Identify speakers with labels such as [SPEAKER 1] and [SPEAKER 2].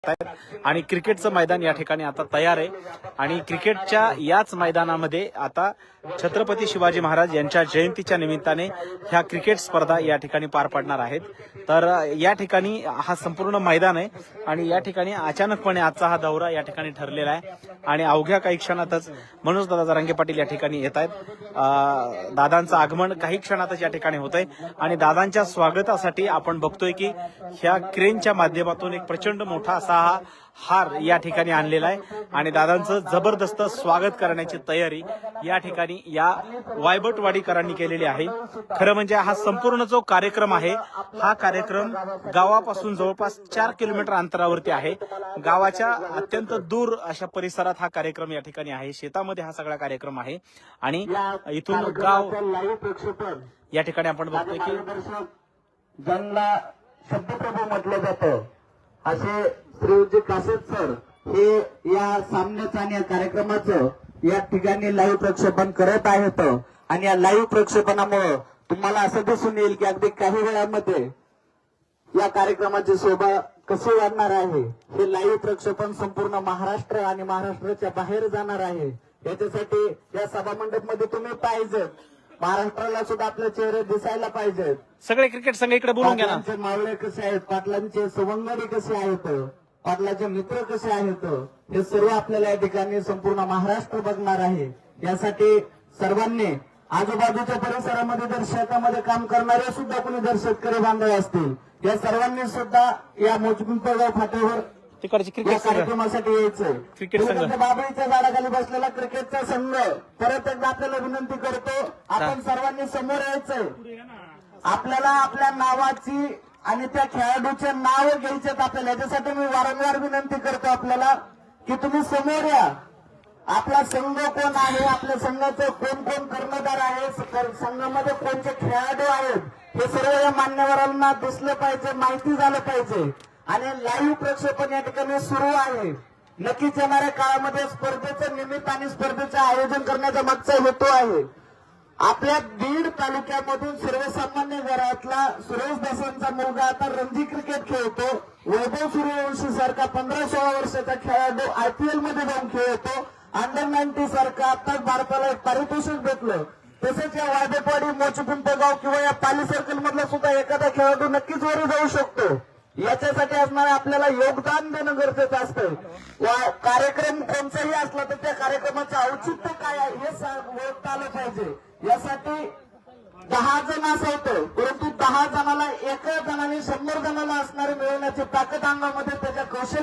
[SPEAKER 1] आणि क्रिकेटचं मैदान या ठिकाणी आता तयार आहे आणि क्रिकेटच्या याच मैदानामध्ये आता छत्रपती शिवाजी महाराज यांच्या जयंतीच्या निमित्ताने ह्या क्रिकेट स्पर्धा या ठिकाणी पार पडणार आहेत। तर या ठिकाणी हा संपूर्ण मैदान आहे आणि या ठिकाणी अचानकपणे आजचा हा दौरा या ठिकाणी ठरलेला आहे आणि अवघ्या काही क्षणातच मनोज दादा जरांगे पाटील या ठिकाणी येत आहेत। दादांचं आगमन काही क्षणातच या ठिकाणी होत आहे आणि दादांच्या स्वागतासाठी आपण बघतोय की ह्या क्रेनच्या माध्यमातून एक प्रचंड मोठा असा हा हार या ठिकाणी आणलेला आहे आणि दादांचं जबरदस्त स्वागत करण्याची तयारी या ठिकाणी या वायबटवाडीकरांनी केलेली आहे। खरं म्हणजे हा संपूर्ण जो कार्यक्रम आहे हा कार्यक्रम गावापासून जवळपास 4 किलोमीटर अंतरावरती आहे। गावाच्या अत्यंत दूर अशा परिसरात हा कार्यक्रम या ठिकाणी आहे। शेतामध्ये हा सगळा कार्यक्रम आहे आणि इथून गाव या ठिकाणी आपण बघतोय की
[SPEAKER 2] ज्यांना शब्दप्रभू म्हटलं जातं असे श्रीयुत कासत सर हे या सामन्याचं आणि या कार्यक्रमाचं या ठिकाणी लाईव्ह प्रक्षेपण करत आहेत आणि या लाईव्ह प्रक्षेपणामुळे तुम्हाला असं दिसून येईल की अगदी काही वेळामध्ये या कार्यक्रमाची शोभा कशी वाढणार आहे। हे लाईव्ह प्रक्षेपण संपूर्ण महाराष्ट्र आणि महाराष्ट्राच्या बाहेर जाणार आहे। याच्यासाठी या सभामंडप मध्ये तुम्ही पाहिजे, महाराष्ट्राला सुद्धा आपले चेहरे दिसायला पाहिजेत।
[SPEAKER 1] सगळे क्रिकेट संघ इकडे बोलून घ्या ना।
[SPEAKER 2] मावळे कसे आहेत, पाटलांचे सवंगडी कसे आहेत, पाटलाचे मित्र कसे आहेत, हे सर्व आपल्याला या ठिकाणी संपूर्ण महाराष्ट्र बघणार आहे। यासाठी सर्वांनी आजूबाजूच्या परिसरामध्ये जर शेतामध्ये काम करणारे सुद्धा कोणी जर शेतकरी बांधव असतील या सर्वांनी सुद्धा या मोजपिंपळगाव फाट्यावर
[SPEAKER 1] तिकडचे क्रिकेट
[SPEAKER 2] कार्यक्रमासाठी यायचं।
[SPEAKER 1] क्रिकेट संघ
[SPEAKER 2] बाबळीच्या झाडाखाली बसलेला क्रिकेटचा संघ परत एकदा आपल्याला विनंती करतो, आपण सर्वांनी समोर यायचंय। आपल्याला आपल्या नावाची आणि त्या खेळाडूचे नाव घ्यायचे आपल्याला, याच्यासाठी मी वारंवार विनंती करतो आपल्याला की तुम्ही समोर या। आपला संघ कोण आहे, आपल्या संघाचे कोण कोण कर्णधार आहे, संघामध्ये कोणते खेळाडू आहेत हे सर्व या मान्यवरांना दिसलं पाहिजे, माहिती झालं पाहिजे आणि लाईव्ह प्रक्षेपण या ठिकाणी सुरू आहे। नक्कीच येणाऱ्या काळामध्ये स्पर्धेचं निमित्त आणि स्पर्धेचं आयोजन करण्याचा मागचा हेतू आहे। आपल्या बीड तालुक्यामधून सर्वसामान्य घरातला सुरेश दासांचा मुलगा आता रणजी क्रिकेट खेळतो, वैभव सूर्यवंशी सारखा 15-16 वर्षाचा खेळाडू IPL मध्ये जाऊन खेळतो, अंडर 90 सारखा आताच भारताला एक पारितोषिक भेटलं। तसेच या वायबटवाडी मोचपिंपळगाव किंवा या पाली सर्कल मधला सुद्धा एखादा खेळाडू नक्कीच वर जाऊ शकतो। याच्यासाठी असणारे आपल्याला योगदान देणं गरजेचं असतं। कार्यक्रम कोणताही असला तर त्या कार्यक्रमाचं औचित्य काय आहे हे ओळखता आलं पाहिजे। यासाठी 10 जण असावतं, परंतु 10 जणाला एका जणाने 100 जणाला असणारे मिळवण्याची ताकद अंगामध्ये त्याच्या कौशल्य